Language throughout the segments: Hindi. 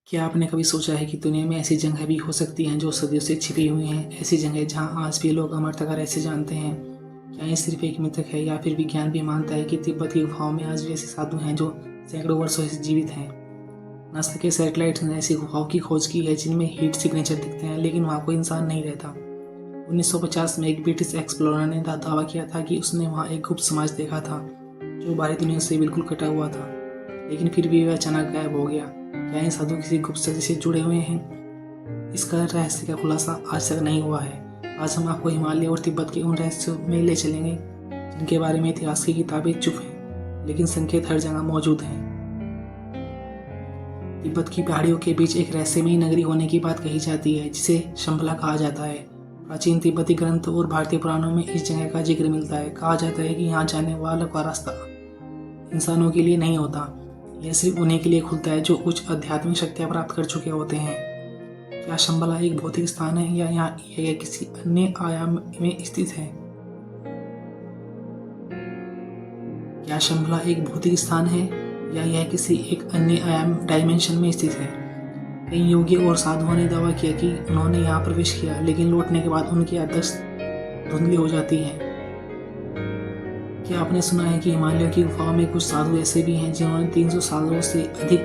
क्या आपने कभी सोचा है कि दुनिया में ऐसी जगह भी हो सकती हैं जो सदियों से छिपी हुई हैं, ऐसी जगह जहां आज भी लोग अमरता ऐसे जानते हैं? क्या ये सिर्फ एक मिथक है या फिर विज्ञान भी मानता है कि तिब्बत की गुफाओं में आज भी ऐसे साधु हैं जो सैकड़ों वर्षों से जीवित हैं? नासा के सैटेलाइट ने ऐसी गुफाओं की खोज की है जिनमें हीट सिग्नेचर दिखते हैं, लेकिन वहाँ कोई इंसान नहीं रहता। 1950 में एक ब्रिटिश एक्सप्लोरर ने दावा किया था कि उसने वहाँ एक गुप्त समाज देखा था जो बाहरी दुनिया से बिल्कुल कटा हुआ था, लेकिन फिर भी वह अचानक गायब हो गया। क्या ये साधु किसी गुप्त शक्ति से जुड़े हुए हैं? इसका रहस्य का खुलासा आज तक नहीं हुआ है। आज हम आपको हिमालय और तिब्बत के उन रहस्यों में ले चलेंगे जिनके बारे में इतिहास की किताबें चुप हैं, लेकिन संकेत हर जगह मौजूद हैं। तिब्बत की पहाड़ियों के बीच एक रहस्यमयी नगरी होने की बात कही जाती है जिसे शंबला कहा जाता है। प्राचीन तिब्बती ग्रंथ और भारतीय पुराणों में इस जगह का जिक्र मिलता है। कहा जाता है कि यहाँ जाने वालों का रास्ता इंसानों के लिए नहीं होता, यह सिर्फ उन्हीं के लिए खुलता है जो उच्च आध्यात्मिक शक्तियाँ प्राप्त कर चुके होते हैं। क्या शंबला एक भौतिक स्थान है या यहाँ यह किसी अन्य आयाम में स्थित है? क्या शंबला एक भौतिक स्थान है या यह किसी एक अन्य आयाम डायमेंशन में स्थित है? कई योगी और साधुओं ने दावा किया कि उन्होंने यहाँ प्रवेश किया, लेकिन लौटने के बाद उनकी याददाश्त धुंधली हो जाती है। क्या आपने सुना है कि हिमालय की गुफाओं में कुछ साधु ऐसे भी हैं जिन्होंने 300 सालों से अधिक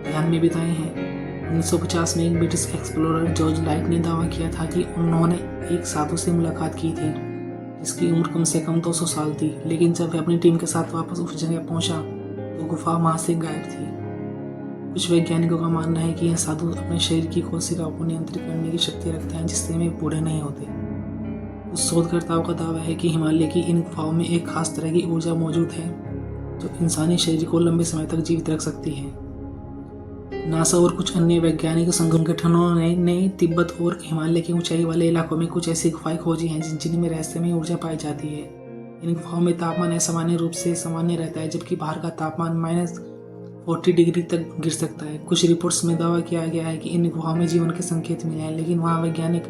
ध्यान में बिताए हैं? 1950 में एक ब्रिटिश एक्सप्लोरर जॉर्ज लाइट ने दावा किया था कि उन्होंने एक साधु से मुलाकात की थी जिसकी उम्र कम से कम 200 साल थी, लेकिन जब वह अपनी टीम के साथ वापस उस जगह पहुंचा तो गुफा वहां से गायब थी। कुछ वैज्ञानिकों का मानना है कि यह साधु अपने शरीर की कोशिकाओं को नियंत्रित करने की शक्ति रखते हैं जिससे वे बूढ़े नहीं होते। कुछ शोधकर्ताओं का दावा है कि हिमालय की इन गुफाओं में एक खास तरह की ऊर्जा मौजूद है जो इंसानी शरीर को लंबे समय तक जीवित रख सकती है। नासा और कुछ अन्य वैज्ञानिक संगठनों ने तिब्बत और हिमालय के ऊंचाई वाले इलाकों में कुछ ऐसी गुफाएं खोजी हैं जिनमें रहस्यमय ऊर्जा पाई जाती है। इन गुफाओं में तापमान असामान्य रूप से सामान्य रहता है, जबकि बाहर का तापमान -40 डिग्री तक गिर सकता है। कुछ रिपोर्ट्स में दावा किया गया है कि इन गुफाओं में जीवन के संकेत मिले हैं, लेकिन वहां वैज्ञानिक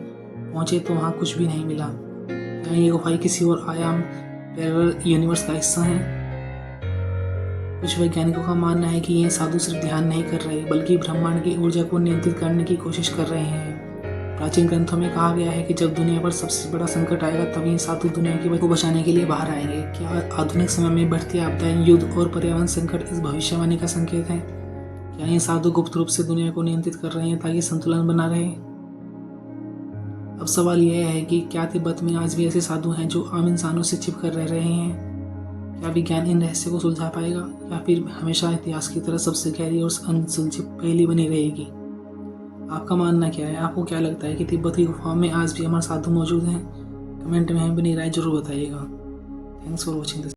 पहुंचे तो वहां कुछ भी नहीं मिला। क्या ये गुफाएं किसी और आयाम पैरेलल यूनिवर्स का हिस्सा हैं? कुछ वैज्ञानिकों का मानना है कि ये साधु सिर्फ ध्यान नहीं कर रहे बल्कि ब्रह्मांड की ऊर्जा को नियंत्रित करने की कोशिश कर रहे हैं। प्राचीन ग्रंथों में कहा गया है कि जब दुनिया पर सबसे बड़ा संकट आएगा तब ये साधु दुनिया को बचाने के लिए बाहर आएंगे। क्या आधुनिक समय में बढ़ती आपदाएं, युद्ध और पर्यावरण संकट इस भविष्यवाणी का संकेत है? क्या ये साधु गुप्त रूप से दुनिया को नियंत्रित कर रहे हैं ताकि संतुलन बना रहे? अब सवाल यह है कि क्या तिब्बत में आज भी ऐसे साधु हैं जो आम इंसानों से छिपकर रह रहे हैं? क्या विज्ञान इन रहस्य को सुलझा पाएगा या फिर हमेशा इतिहास की तरह सबसे गहरी और अनसुलझी पहेली बनी रहेगी? आपका मानना क्या है? आपको क्या लगता है कि तिब्बत की गुफाओं में आज भी अमर साधु मौजूद हैं? कमेंट में हमें अपनी राय जरूर बताइएगा। Thanks for watching this.